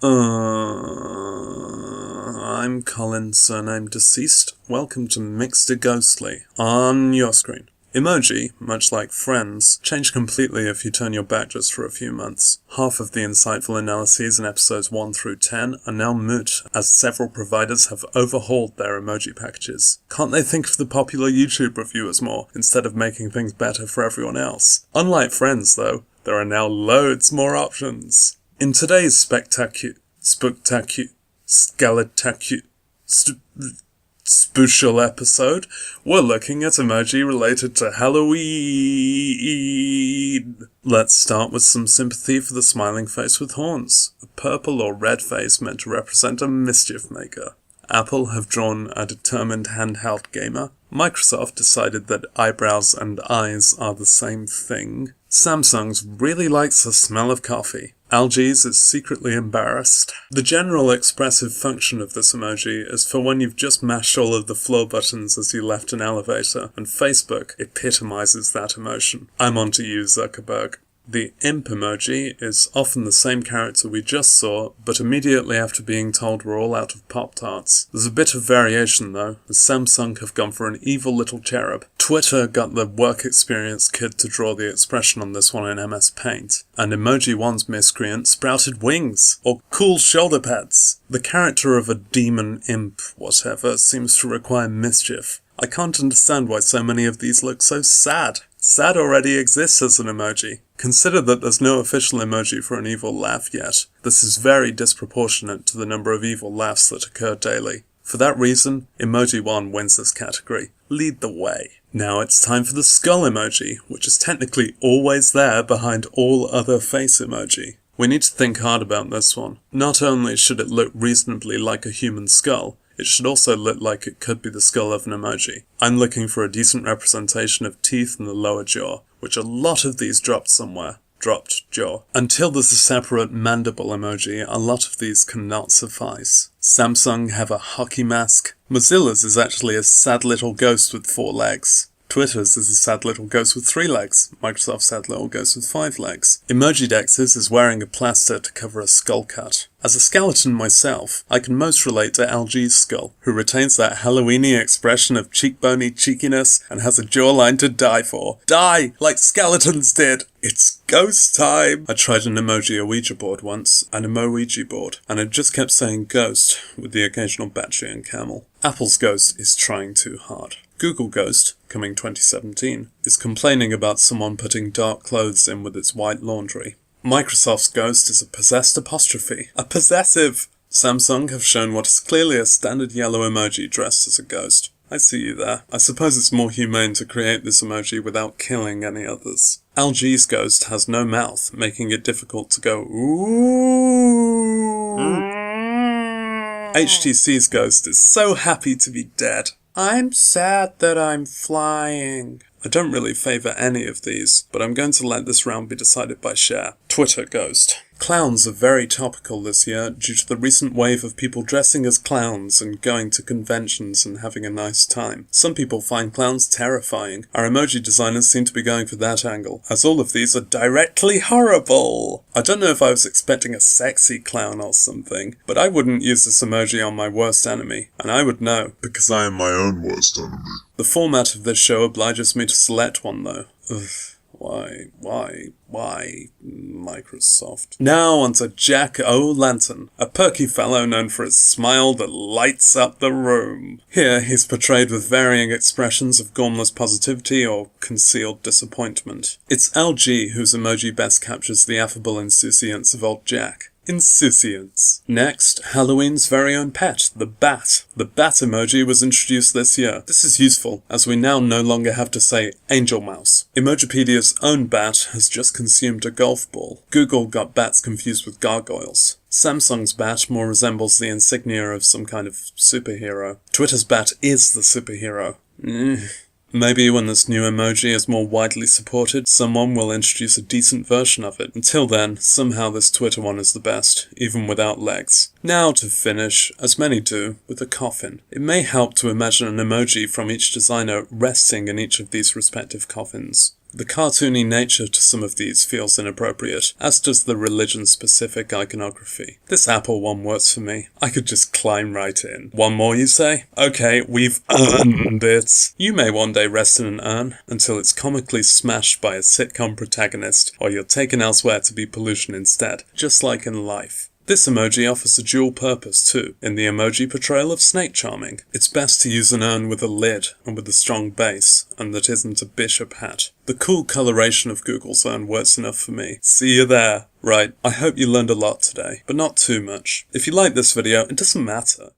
I'm Colin, surname deceased. Welcome to Mixed Ghostly. On your screen. Emoji, much like friends, change completely if you turn your back just for a few months. Half of the insightful analyses in episodes 1 through 10 are now moot, as several providers have overhauled their emoji packages. Can't they think of the popular YouTube reviewers more, instead of making things better for everyone else? Unlike friends, though, there are now loads more options. In today's spectacular, special episode, we're looking at emoji related to Halloween. Let's start with some sympathy for the smiling face with horns, a purple or red face meant to represent a mischief maker. Apple have drawn a determined handheld gamer. Microsoft decided that eyebrows and eyes are the same thing. Samsung's really likes the smell of coffee. LG's is secretly embarrassed. The general expressive function of this emoji is for when you've just mashed all of the floor buttons as you left an elevator, and Facebook epitomizes that emotion. I'm on to you, Zuckerberg. The imp emoji is often the same character we just saw, but immediately after being told we're all out of Pop-Tarts. There's a bit of variation though, as Samsung have gone for an evil little cherub. Twitter got the work experience kid to draw the expression on this one in MS Paint, and Emoji 1's miscreant sprouted wings, or cool shoulder pads. The character of a demon, imp, whatever, seems to require mischief. I can't understand why so many of these look so sad. Sad already exists as an emoji. Consider that there's no official emoji for an evil laugh yet. This is very disproportionate to the number of evil laughs that occur daily. For that reason, Emoji 1 wins this category. Lead the way. Now it's time for the skull emoji, which is technically always there behind all other face emoji. We need to think hard about this one. Not only should it look reasonably like a human skull, it should also look like it could be the skull of an emoji. I'm looking for a decent representation of teeth in the lower jaw, which a lot of these dropped somewhere. Dropped jaw. Until there's a separate mandible emoji, a lot of these cannot suffice. Samsung have a hockey mask. Mozilla's is actually a sad little ghost with 4 legs. Twitter's is a sad little ghost with 3 legs. Microsoft's sad little ghost with 5 legs. Emojidex's is wearing a plaster to cover a skull cut. As a skeleton myself, I can most relate to LG's skull, who retains that Halloweeny expression of cheekbony cheekiness and has a jawline to die for. Die! Like skeletons did! It's ghost time! I tried an emoji Ouija board once, an Emoji board, and it just kept saying ghost, with the occasional battery and camel. Apple's ghost is trying too hard. Google Ghost, coming 2017, is complaining about someone putting dark clothes in with its white laundry. Microsoft's ghost is a possessed apostrophe. A possessive! Samsung have shown what is clearly a standard yellow emoji dressed as a ghost. I see you there. I suppose it's more humane to create this emoji without killing any others. LG's ghost has no mouth, making it difficult to go ooh. HTC's ghost is so happy to be dead. I'm sad that I'm flying. I don't really favour any of these, but I'm going to let this round be decided by share. Twitter ghost. Clowns are very topical this year due to the recent wave of people dressing as clowns and going to conventions and having a nice time. Some people find clowns terrifying. Our emoji designers seem to be going for that angle, as all of these are directly horrible. I don't know if I was expecting a sexy clown or something, but I wouldn't use this emoji on my worst enemy, and I would know, because I am my own worst enemy. The format of this show obliges me to select one though. Ugh. Why, Microsoft. Now onto Jack O'Lantern, a perky fellow known for his smile that lights up the room. Here he's portrayed with varying expressions of gormless positivity or concealed disappointment. It's LG whose emoji best captures the affable insouciance of old Jack. Insouciance. Next, Halloween's very own pet, the bat. The bat emoji was introduced this year. This is useful, as we now no longer have to say angel mouse. Emojipedia's own bat has just consumed a golf ball. Google got bats confused with gargoyles. Samsung's bat more resembles the insignia of some kind of superhero. Twitter's bat is the superhero. Maybe when this new emoji is more widely supported, someone will introduce a decent version of it. Until then, somehow this Twitter one is the best, even without legs. Now to finish, as many do, with a coffin. It may help to imagine an emoji from each designer resting in each of these respective coffins. The cartoony nature to some of these feels inappropriate, as does the religion-specific iconography. This apple one works for me. I could just climb right in. One more, you say? Okay, we've earned it. You may one day rest in an urn until it's comically smashed by a sitcom protagonist, or you're taken elsewhere to be pollution instead, just like in life. This emoji offers a dual purpose too, in the emoji portrayal of snake charming. It's best to use an urn with a lid and with a strong base, and that isn't a bishop hat. The cool coloration of Google's urn works enough for me. See you there. Right, I hope you learned a lot today, but not too much. If you like this video, it doesn't matter.